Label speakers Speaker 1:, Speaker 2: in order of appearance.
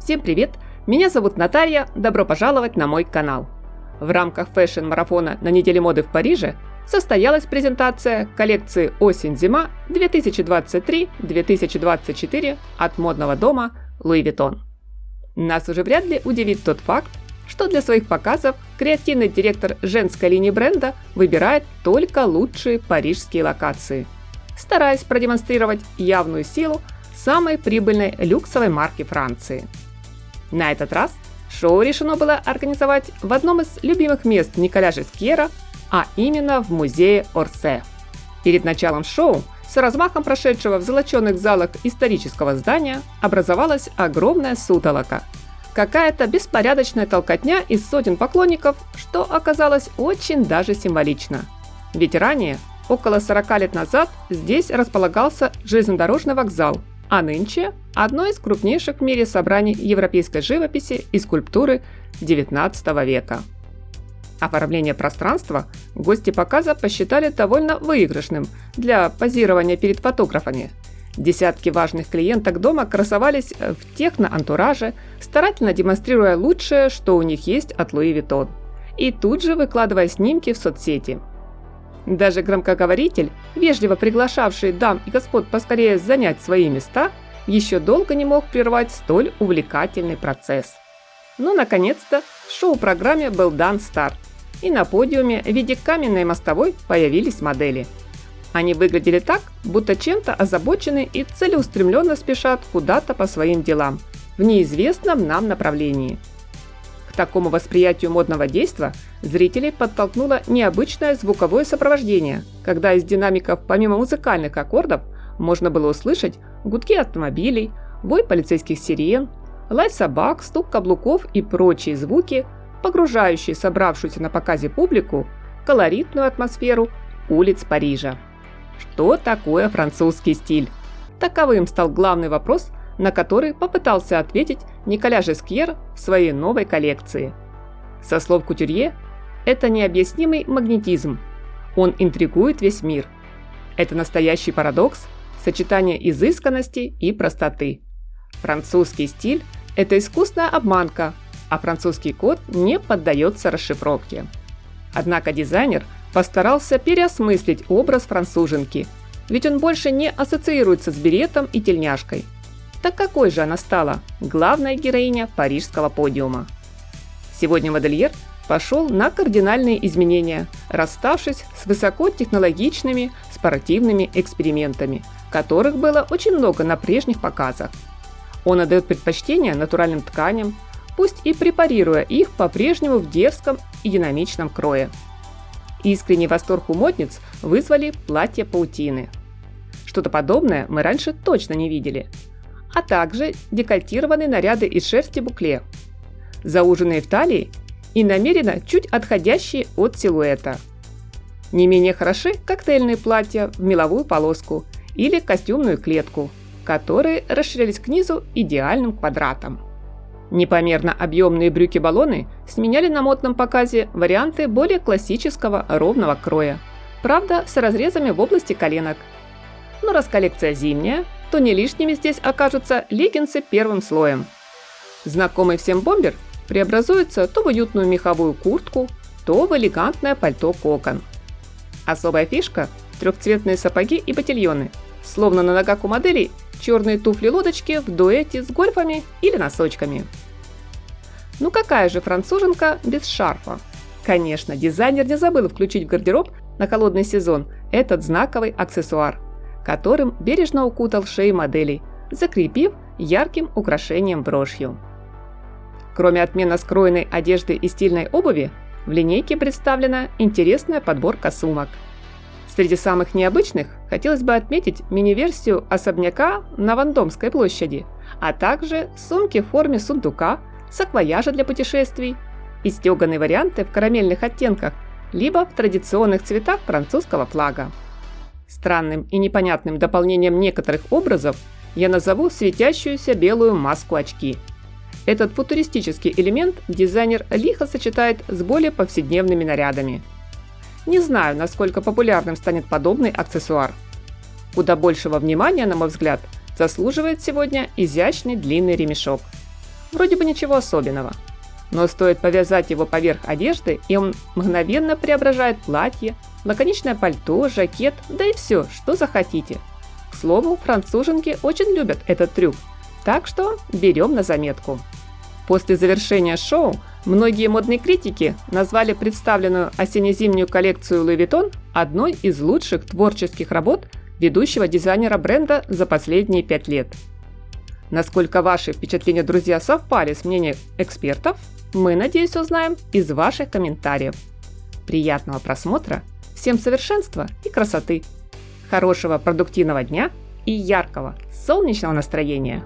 Speaker 1: Всем привет! Меня зовут Наталья, добро пожаловать на мой канал. В рамках фэшн-марафона на неделе моды в Париже состоялась презентация коллекции «Осень-зима» 2023-2024 от модного дома Louis Vuitton. Нас уже вряд ли удивит тот факт, что для своих показов креативный директор женской линии бренда выбирает только лучшие парижские локации, стараясь продемонстрировать явную силу самой прибыльной люксовой марки Франции. На этот раз шоу решено было организовать в одном из любимых мест Николя Жескьера, а именно в музее Орсе. Перед началом шоу, с размахом прошедшего в золоченых залах исторического здания, образовалась огромная сутолока. Какая-то беспорядочная толкотня из сотен поклонников, что оказалось очень даже символично. Ведь ранее, около 40 лет назад, здесь располагался железнодорожный вокзал, а нынче одно из крупнейших в мире собраний европейской живописи и скульптуры XIX века. Оформление пространства гости показа посчитали довольно выигрышным для позирования перед фотографами. Десятки важных клиенток дома красовались в техно-антураже, старательно демонстрируя лучшее, что у них есть от Louis Vuitton, и тут же выкладывая снимки в соцсети. Даже громкоговоритель, вежливо приглашавший дам и господ поскорее занять свои места, еще долго не мог прервать столь увлекательный процесс. Но, наконец-то, шоу-программе был дан старт, и на подиуме в виде каменной мостовой появились модели. Они выглядели так, будто чем-то озабочены и целеустремленно спешат куда-то по своим делам, в неизвестном нам направлении. К такому восприятию модного действа зрителей подтолкнуло необычное звуковое сопровождение, когда из динамиков помимо музыкальных аккордов можно было услышать гудки автомобилей, вой полицейских сирен, лай собак, стук каблуков и прочие звуки, погружающие собравшуюся на показе публику в колоритную атмосферу улиц Парижа. Что такое французский стиль? Таковым стал главный вопрос, на который попытался ответить Николя Жескьер в своей новой коллекции. Со слов кутюрье, это необъяснимый магнетизм. Он интригует весь мир. Это настоящий парадокс, сочетание изысканности и простоты. Французский стиль – это искусная обманка, а французский код не поддается расшифровке. Однако дизайнер постарался переосмыслить образ француженки, ведь он больше не ассоциируется с беретом и тельняшкой. Так какой же она стала, главная героиня парижского подиума? Сегодня модельер пошел на кардинальные изменения, расставшись с высокотехнологичными спортивными экспериментами, которых было очень много на прежних показах. Он отдает предпочтение натуральным тканям, пусть и препарируя их по-прежнему в дерзком и динамичном крое. Искренний восторг у модниц вызвали платья паутины. Что-то подобное мы раньше точно не видели. А также декольтированные наряды из шерсти букле, зауженные в талии и намеренно чуть отходящие от силуэта. Не менее хороши коктейльные платья в меловую полоску или костюмную клетку, которые расширялись к низу идеальным квадратом. Непомерно объемные брюки-баллоны сменяли на модном показе варианты более классического ровного кроя, правда с разрезами в области коленок. Но раз коллекция зимняя, то не лишними здесь окажутся леггинсы первым слоем. Знакомый всем бомбер преобразуется то в уютную меховую куртку, то в элегантное пальто-кокон. Особая фишка – трехцветные сапоги и ботильоны, словно на ногах у моделей черные туфли-лодочки в дуэте с гольфами или носочками. Ну какая же француженка без шарфа? Конечно, дизайнер не забыл включить в гардероб на холодный сезон этот знаковый аксессуар, которым бережно укутал шеи моделей, закрепив ярким украшением брошью. Кроме отменно скроенной одежды и стильной обуви, в линейке представлена интересная подборка сумок. Среди самых необычных хотелось бы отметить мини-версию особняка на Вандомской площади, а также сумки в форме сундука, саквояжа для путешествий и стеганые варианты в карамельных оттенках, либо в традиционных цветах французского флага. Странным и непонятным дополнением некоторых образов я назову светящуюся белую маску-очки. Этот футуристический элемент дизайнер лихо сочетает с более повседневными нарядами. Не знаю, насколько популярным станет подобный аксессуар. Куда большего внимания, на мой взгляд, заслуживает сегодня изящный длинный ремешок. вроде бы ничего особенного. Но стоит повязать его поверх одежды, и он мгновенно преображает платье, лаконичное пальто, жакет, да и все, что захотите. К слову, француженки очень любят этот трюк, так что берем на заметку. После завершения шоу многие модные критики назвали представленную осенне-зимнюю коллекцию Louis Vuitton одной из лучших творческих работ ведущего дизайнера бренда за последние 5 лет. Насколько ваши впечатления, друзья, совпали с мнением экспертов, мы, надеюсь, узнаем из ваших комментариев. Приятного просмотра, всем совершенства и красоты, хорошего продуктивного дня и яркого солнечного настроения!